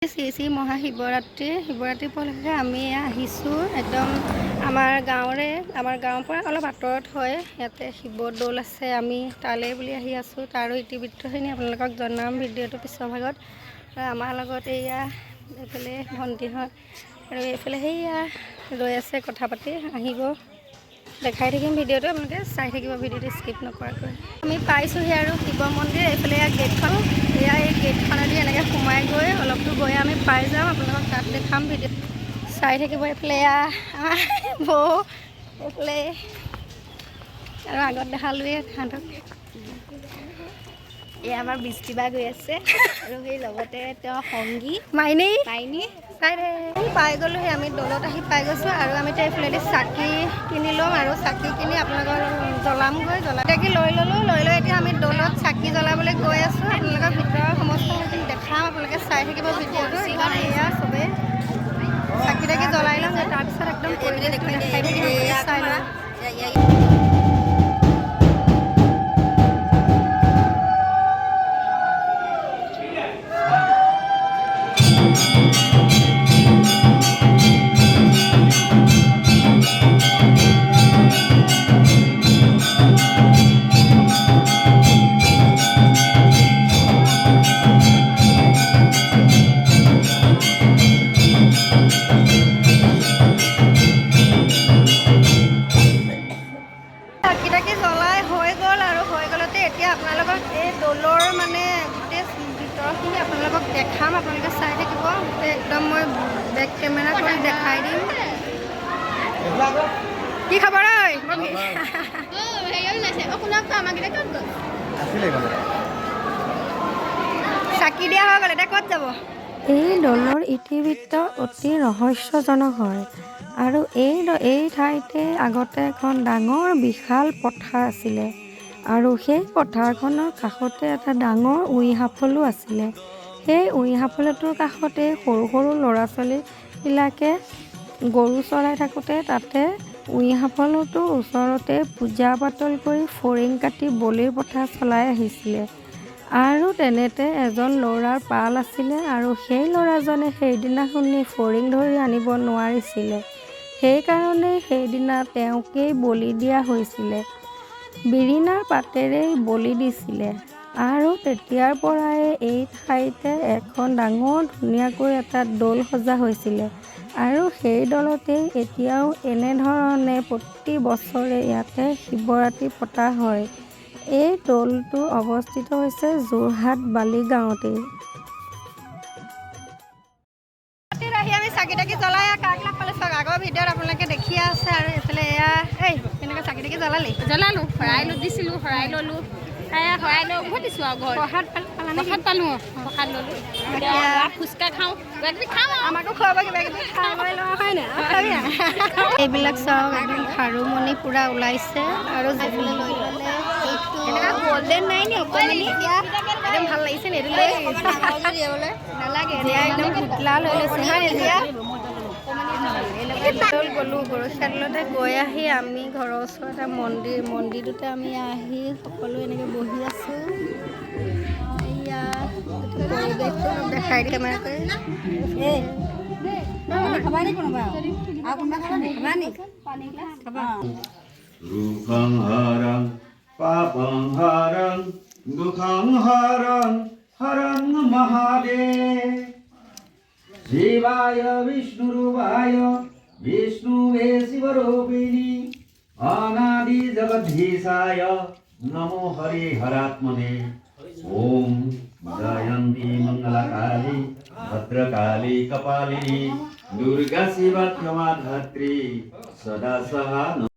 শ্ৰী শ্ৰী মহাশিৱৰাত্ৰি উপলক্ষে আমি আহিছোঁ একদম আমাৰ গাঁৱৰ পৰা অলপ আঁতৰত হয়। ইয়াতে শিৱদৌল আছে, আমি তালৈ বুলি আহি আছোঁ। তাৰো ইতিবৃত্তখিনি আপোনালোকক জনাম ভিডিঅ'টো পিছৰ ভাগত। আমাৰ লগত এইয়া এইফালে ভণ্টিহঁত আৰু এইফালে সেইয়া ৰৈ আছে কথা পাতি আহিব। দেখাই থাকিম ভিডিঅ'টো, আপোনালোকে চাই থাকিব ভিডিঅ'টো স্কিপ নকৰাকৈ। আমি পাইছোঁহি আৰু শিৱ মন্দিৰ। এইফালে ইয়াৰ গেটখন, এই গেটখনেদি এনেকৈ সোমাই গৈ অলপ দূৰ গৈ আমি পাই যাম। আপোনালোকক তাত দেখাম ভিডিঅ' চাই থাকিব। এইফালে বৌ এইফালে আৰু আগত দেখালোৱে তাহাঁতক। এয়া আমাৰ বৃষ্টিবা গৈ আছে আৰু সেই লগতে তেওঁ সংগী মাইনী চাই দে পাই গ'লোহি। আমি দৌলত আহি পাই গৈছোঁ আৰু আমি এতিয়া এইফালেদি চাকি কিনি ল'ম আৰু চাকি কিনি আপোনালোকৰ জ্বলামগৈ। জ্বলাকি লৈ লৈ এতিয়া আমি দৌলত চাকি জ্বলাবলৈ গৈ আছোঁ। আপোনালোকৰ ভিতৰৰ সমস্ত সেইখিনি দেখাম, আপোনালোকে চাই থাকিব ভিডিঅ'টো। ইমান এয়া চবেই চাকি তাকি জ্বলাই ল'ম, তাৰপিছত একদম পৰিৱেশটো দেখাই থাকিম, চাই ল'ম। চাকি জ্বলাই হৈ গ'ল আৰু হৈ গ'লতে এতিয়া আপোনালোকক এই দৌলৰ মানে গোটেই ভিতৰখিনি আপোনালোকক দেখাম। আপোনালোকে চাই থাকিব। একদম মই বেক কেমেৰা কৰি দেখাই দিম। কি খবৰ? চাকি দিয়া হৈ গ'ল, এতিয়া ক'ত যাব? এই দৌলৰ ইতিবৃত্ত অতি ৰহস্যজনক হয় আৰু এই ঠাইতে আগতে এখন ডাঙৰ বিশাল পথাৰ আছিলে আৰু সেই পথাৰখনৰ কাষতে এটা ডাঙৰ উইহাফলো আছিলে। সেই উইহাফলটোৰ কাষতে সৰু সৰু ল'ৰা ছোৱালীবিলাকে গৰু চৰাই থাকোঁতে তাতে উইহাফলটোৰ ওচৰতে পূজা পাতল কৰি ফৰিং কাটি বলিৰ প্ৰথা চলাই আহিছিলে। আৰু তেনেতে এজন ল'ৰাৰ পাল আছিলে আৰু সেই ল'ৰাজনে সেইদিনাখনি ফৰিং ধৰি আনিব নোৱাৰিছিলে। সেইকাৰণে সেইদিনা তেওঁকেই বলি দিয়া হৈছিলে। বিৰিণাৰ পাতেৰেই বলি দিছিলে আৰু তেতিয়াৰ পৰাই এই ঠাইতে এখন ডাঙৰ ধুনীয়াকৈ এটা দৌল সজা হৈছিলে আৰু সেই দৌলতেই এতিয়াও এনেধৰণে প্ৰতি বছৰে ইয়াতে শিৱৰাত্ৰি পতা হয়। এই দৌলটো অৱস্থিত হৈছে যোৰহাট বালিগাঁৱতেই। আহি আমি চাকি তাকি জ্বলাই কাক লগ পালে চাওক, আগৰ ভিডিঅ'ত আপোনালোকে দেখিয়ে আছে। আৰু এইফালে এয়া কেনেকৈ চাকি তাকি জ্বলালো, শৰাই দিছিলোঁ, শৰাই ল'লোঁ, শৰাই লৈ উভতিছোঁ আৰু ঘৰ প্ৰসাদ পালোঁ, প্ৰসাদ ল'লোঁ। ফুচকা খাওঁ, আমাকো খুৱাব কিবা কিবি খাই লৈ লোৱা হয় নাই? এইবিলাক চাওক, একদম খাৰুমণি পূৰা ওলাইছে আৰু যিফালে লৈ ল'লে গল্ডেন নাই নি অকণমানি একদম ভাল লাগিছে নি? এইটো লৈ নালাগে এতিয়া একদম পুতলা লৈ লৈছে হয় এতিয়া। গ'লোঁ গৰখীয়াতলতে গৈ আহি আমি ঘৰৰ ওচৰতে মন্দিৰটোতে আমি আহি সকলো এনেকৈ বহি আছোঁ। এয়া পৰিৱেশটো দেখাই দিয়ে কেমেৰা কৰি। Rupang harang, papang harang, dukhang harang, harang Mahadev. Shivaya Vishnu Rupaya, Vishnu Shivarupini, Anadi Jagadhisaya, Namo Hari Haratmane. Om Jayanti Mangalakali, Bhadrakali Kapalini, Durga Shiva Kyamadhatri, Sada Saha.